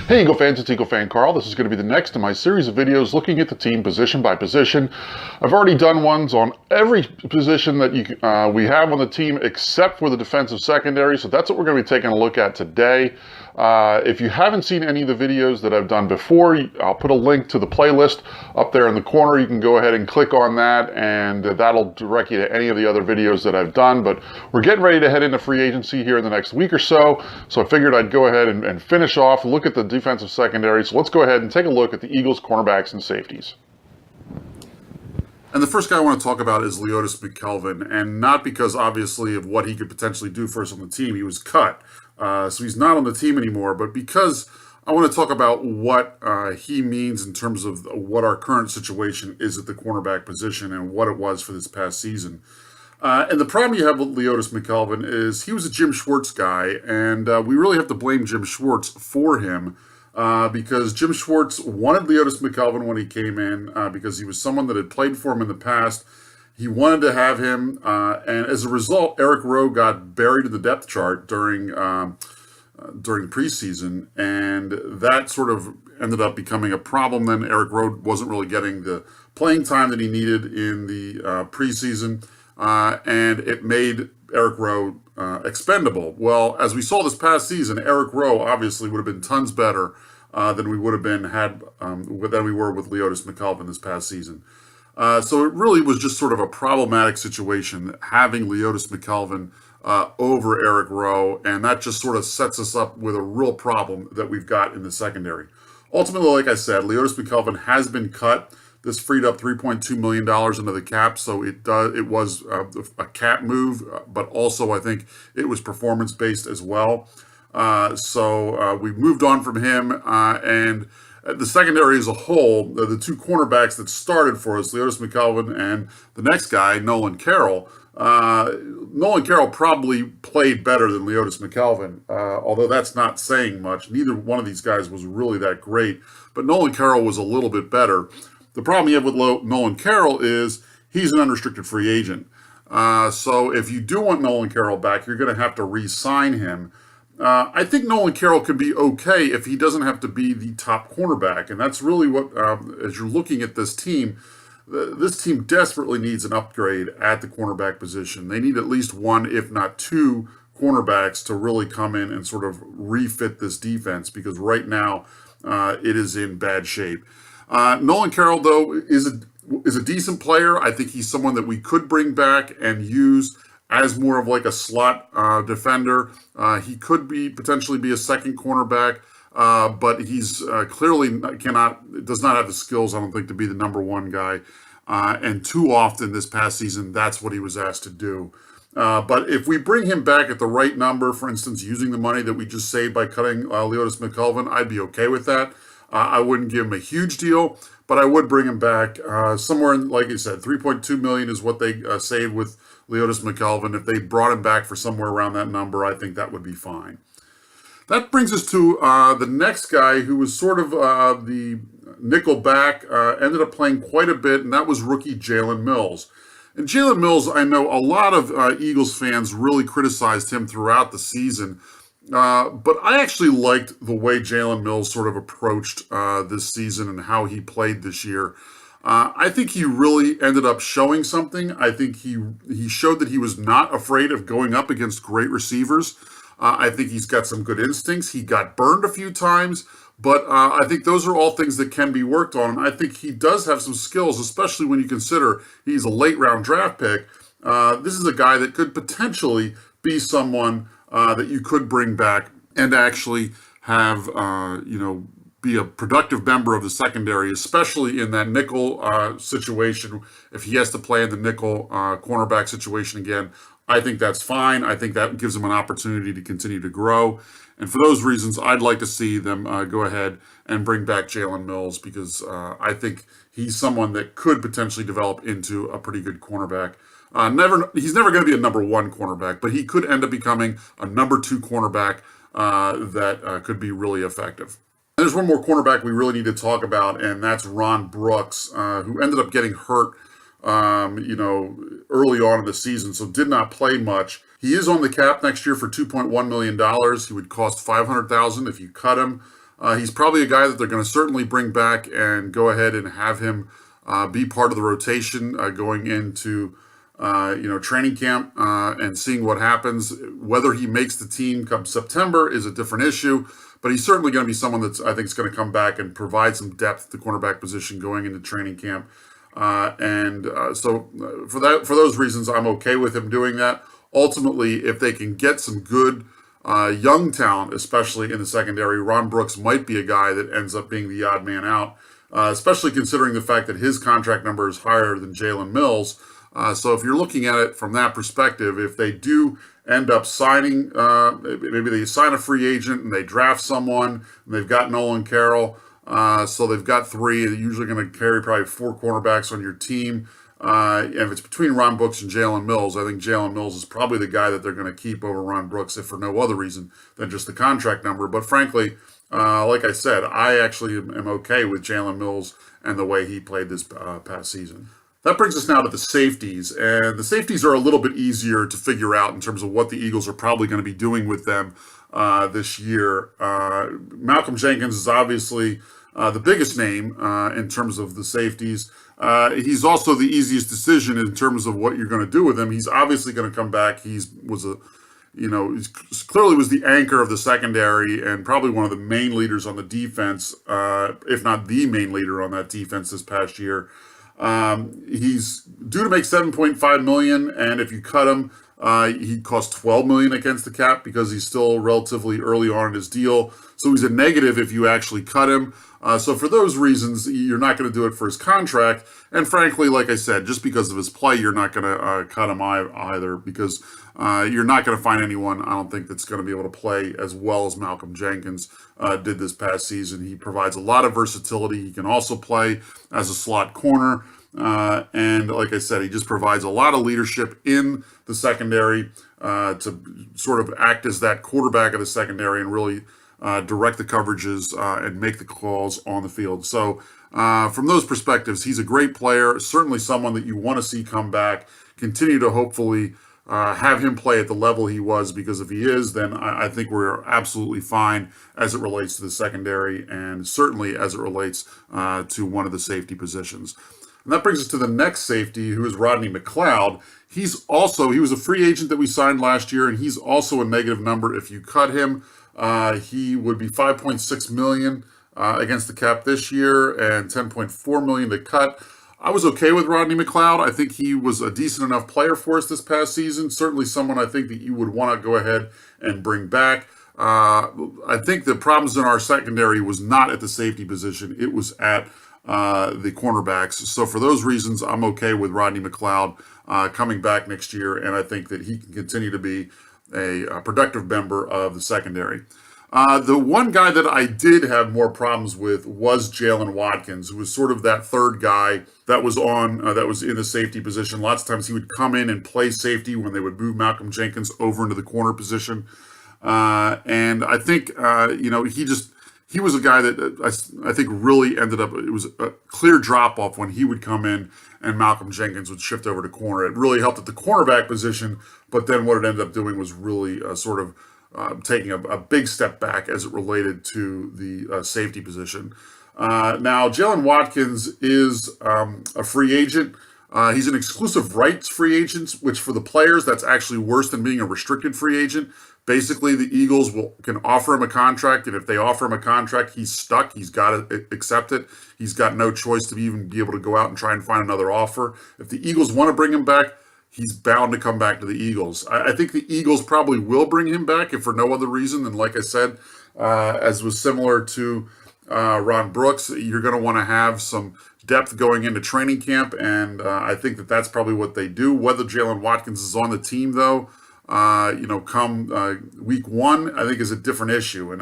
Hey Eagle fans, it's EaglefanKarl. This is going to be the next in my series of videos looking at the team position by position. I've already done ones on every position that we have on the team except for the defensive secondary, so that's what we're going to be taking a look at today. If you haven't seen any of the videos that I've done before, I'll put a link to the playlist up there in the corner. You can go ahead and click on that, and that'll direct you to any of the other videos that I've done. But we're getting ready to head into free agency here in the next week or so, so I figured I'd go ahead and finish off, look at the defensive secondary. So let's go ahead and take a look at the Eagles cornerbacks and safeties. And the first guy I want to talk about is Leodis McKelvin, and not because obviously of what he could potentially do for us on the team. He was cut, so he's not on the team anymore, but because I want to talk about what he means in terms of what our current situation is at the cornerback position and what it was for this past season. And the problem you have with Leodis McKelvin is he was a Jim Schwartz guy, and we really have to blame Jim Schwartz for him. Because Jim Schwartz wanted Leodis McKelvin when he came in because he was someone that had played for him in the past. He wanted to have him, and as a result, Eric Rowe got buried in the depth chart during preseason, and that sort of ended up becoming a problem. Then Eric Rowe wasn't really getting the playing time that he needed in the preseason, and it made Eric Rowe expendable. Well, as we saw this past season, Eric Rowe obviously would have been tons better than we would have been than we were with Leodis McKelvin this past season. So it really was just sort of a problematic situation having Leodis McKelvin over Eric Rowe, and that just sort of sets us up with a real problem that we've got in the secondary. Ultimately, like I said, Leodis McKelvin has been cut. This freed up $3.2 million into the cap, so it was a cap move, but also I think it was performance-based as well. So we moved on from him, and the secondary as a whole, the two cornerbacks that started for us, Leodis McKelvin and the next guy, Nolan Carroll. Nolan Carroll probably played better than Leodis McKelvin, although that's not saying much. Neither one of these guys was really that great, but Nolan Carroll was a little bit better. The problem you have with Nolan Carroll is he's an unrestricted free agent. So if you do want Nolan Carroll back, you're going to have to re-sign him. I think Nolan Carroll could be okay if he doesn't have to be the top cornerback. And that's really what, as you're looking at this team desperately needs an upgrade at the cornerback position. They need at least one, if not two, cornerbacks to really come in and sort of refit this defense, because right now it is in bad shape. Nolan Carroll, though, is a decent player. I think he's someone that we could bring back and use as more of like a slot defender. He could potentially be a second cornerback, but he's clearly does not have the skills, I don't think, to be the number one guy. And too often this past season, that's what he was asked to do. But if we bring him back at the right number, for instance, using the money that we just saved by cutting Leodis McKelvin, I'd be okay with that. I wouldn't give him a huge deal, but I would bring him back somewhere in, like you said, $3.2 million is what they saved with Leodis McKelvin. If they brought him back for somewhere around that number, I think that would be fine. That brings us to the next guy, who was sort of the nickel back, ended up playing quite a bit, and that was rookie Jalen Mills. And Jalen Mills, I know a lot of Eagles fans really criticized him throughout the season. But I actually liked the way Jalen Mills sort of approached this season and how he played this year. I think he really ended up showing something. I think he showed that he was not afraid of going up against great receivers. I think he's got some good instincts. He got burned a few times, but I think those are all things that can be worked on. I think he does have some skills, especially when you consider he's a late round draft pick. This is a guy that could potentially be someone that you could bring back and actually have, be a productive member of the secondary, especially in that nickel situation. If he has to play in the nickel cornerback situation again, I think that's fine. I think that gives him an opportunity to continue to grow. And for those reasons, I'd like to see them go ahead and bring back Jalen Mills, because I think he's someone that could potentially develop into a pretty good cornerback. He's never going to be a number one cornerback, but he could end up becoming a number two cornerback that could be really effective. And there's one more cornerback we really need to talk about, and that's Ron Brooks, who ended up getting hurt, early on in the season, so did not play much. He is on the cap next year for $2.1 million. He would cost $500,000 if you cut him. He's probably a guy that they're going to certainly bring back and go ahead and have him be part of the rotation going into training camp and seeing what happens. Whether he makes the team come September is a different issue, but he's certainly going to be someone that's I think is going to come back and provide some depth at the cornerback position going into training camp. So for those reasons, I'm okay with him doing that. Ultimately, if they can get some good young talent, especially in the secondary, Ron Brooks might be a guy that ends up being the odd man out, especially considering the fact that his contract number is higher than Jalen Mills. So if you're looking at it from that perspective, if they do end up signing, maybe they sign a free agent and they draft someone, and they've got EaglefanKarl, so they've got three. They're usually going to carry probably four cornerbacks on your team. And if it's between Ron Brooks and Jalen Mills, I think Jalen Mills is probably the guy that they're going to keep over Ron Brooks, if for no other reason than just the contract number. But frankly, like I said, I actually am okay with Jalen Mills and the way he played this past season. That brings us now to the safeties, and the safeties are a little bit easier to figure out in terms of what the Eagles are probably going to be doing with them this year. Malcolm Jenkins is obviously the biggest name in terms of the safeties. He's also the easiest decision in terms of what you're going to do with him. He's obviously going to come back. He clearly was the anchor of the secondary and probably one of the main leaders on the defense, if not the main leader on that defense this past year. He's due to make $7.5 million, and if you cut him, he costs $12 million against the cap because he's still relatively early on in his deal. So he's a negative if you actually cut him. So for those reasons, you're not going to do it for his contract. And frankly, like I said, just because of his play, you're not going to cut him either because you're not going to find anyone, I don't think, that's going to be able to play as well as Malcolm Jenkins did this past season. He provides a lot of versatility. He can also play as a slot corner. And like I said, he just provides a lot of leadership in the secondary to sort of act as that quarterback of the secondary and really direct the coverages and make the calls on the field. So from those perspectives, he's a great player, certainly someone that you want to see come back, continue to hopefully have him play at the level he was, because if he is, then I think we're absolutely fine as it relates to the secondary and certainly as it relates to one of the safety positions. And that brings us to the next safety, who is Rodney McLeod. He was a free agent that we signed last year, and he's also a negative number. If you cut him, he would be $5.6 million against the cap this year and $10.4 million to cut. I was okay with Rodney McLeod. I think he was a decent enough player for us this past season. Certainly someone I think that you would want to go ahead and bring back. I think the problems in our secondary was not at the safety position. It was at the cornerbacks. So for those reasons, I'm okay with Rodney McLeod coming back next year, and I think that he can continue to be a productive member of the secondary. The one guy that I did have more problems with was Jalen Watkins, who was sort of that third guy that was in the safety position. Lots of times he would come in and play safety when they would move Malcolm Jenkins over into the corner position. And I think, he was a guy that I think really ended up, it was a clear drop-off when he would come in and Malcolm Jenkins would shift over to corner. It really helped at the cornerback position, but then what it ended up doing was really sort of taking a big step back as it related to the safety position. Now, Jalen Watkins is a free agent. He's an exclusive rights free agent, which for the players, that's actually worse than being a restricted free agent. Basically, the Eagles can offer him a contract, and if they offer him a contract, he's stuck. He's got to accept it. He's got no choice to even be able to go out and try and find another offer. If the Eagles want to bring him back, he's bound to come back to the Eagles. I think the Eagles probably will bring him back, if for no other reason than, like I said, as was similar to Ron Brooks, you're going to want to have some depth going into training camp, and I think that that's probably what they do. Whether Jalen Watkins is on the team, though, come week one, I think is a different issue. And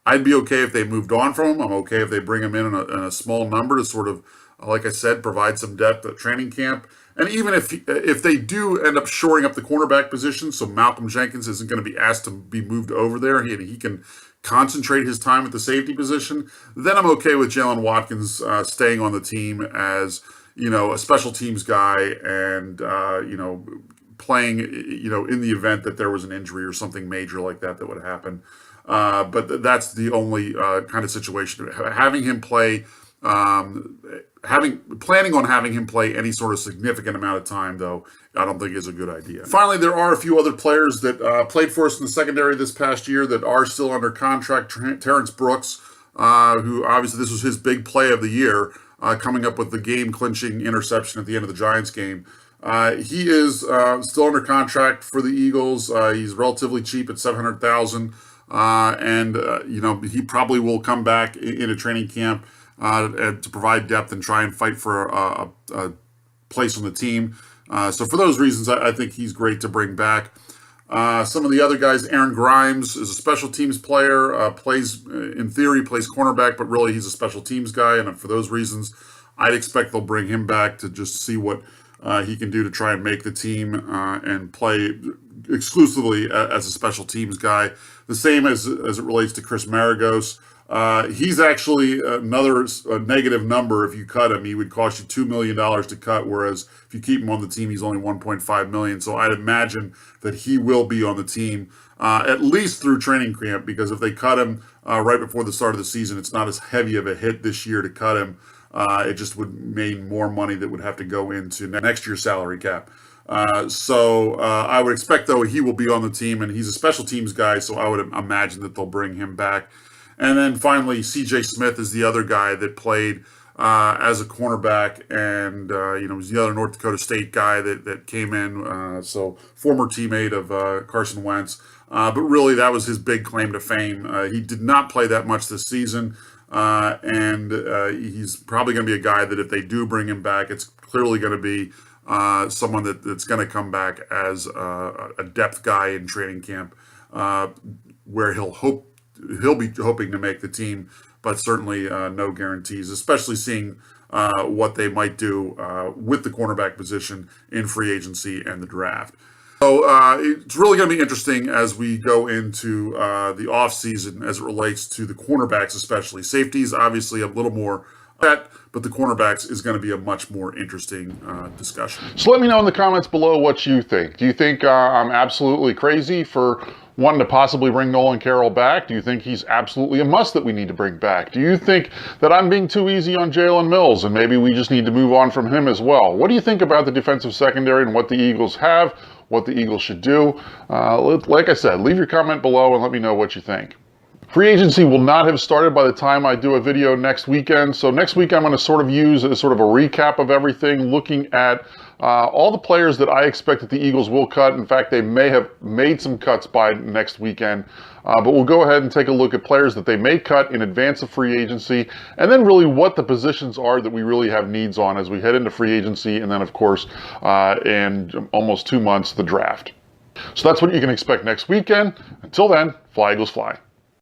I'd be okay if they moved on from him. I'm okay if they bring him in a small number to sort of, like I said, provide some depth at training camp. And even if they do end up shoring up the cornerback position, so Malcolm Jenkins isn't going to be asked to be moved over there, he can concentrate his time at the safety position, then I'm okay with Jalen Watkins staying on the team as, a special teams guy and, playing, in the event that there was an injury or something major like that would happen. But that's the only kind of situation. Having him play, planning on having him play any sort of significant amount of time, though, I don't think is a good idea. Finally, there are a few other players that played for us in the secondary this past year that are still under contract. Terrence Brooks, who obviously this was his big play of the year, coming up with the game-clinching interception at the end of the Giants game. He is still under contract for the Eagles. He's relatively cheap at $700,000, and he probably will come back in a training camp to provide depth and try and fight for a place on the team. So for those reasons, I think he's great to bring back. Some of the other guys, Aaron Grimes is a special teams player, in theory, plays cornerback, but really he's a special teams guy. And for those reasons, I'd expect they'll bring him back to just see what he can do to try and make the team and play exclusively as a special teams guy. The same as it relates to Chris Maragos. He's actually another negative number. If you cut him, he would cost you $2 million to cut, whereas if you keep him on the team, he's only $1.5 million. So I'd imagine that he will be on the team at least through training camp, because if they cut him right before the start of the season, it's not as heavy of a hit this year to cut him. It just would mean more money that would have to go into next year's salary cap. So I would expect, though, he will be on the team, and he's a special teams guy, so I would imagine that they'll bring him back. And then finally, C.J. Smith is the other guy that played as a cornerback, and was the other North Dakota State guy that came in. So former teammate of Carson Wentz, but really that was his big claim to fame. He did not play that much this season, and he's probably going to be a guy that if they do bring him back, it's clearly going to be someone that's going to come back as a depth guy in training camp, where he'll be hoping to make the team, but certainly no guarantees, especially seeing what they might do with the cornerback position in free agency and the draft. So it's really going to be interesting as we go into the offseason as it relates to the cornerbacks, especially. Safeties, obviously, a little more bet, but the cornerbacks is going to be a much more interesting discussion. So let me know in the comments below what you think. Do you think I'm absolutely crazy for wanting to possibly bring EaglefanKarl back? Do you think he's absolutely a must that we need to bring back? Do you think that I'm being too easy on Jalen Mills and maybe we just need to move on from him as well? What do you think about the defensive secondary and what the Eagles have, what the Eagles should do? Like I said, leave your comment below and let me know what you think. Free agency will not have started by the time I do a video next weekend. So next week I'm going to sort of use a sort of a recap of everything, looking at all the players that I expect that the Eagles will cut. In fact, they may have made some cuts by next weekend. But we'll go ahead and take a look at players that they may cut in advance of free agency, and then really what the positions are that we really have needs on as we head into free agency, and then of course in almost 2 months, the draft. So that's what you can expect next weekend. Until then, fly Eagles fly.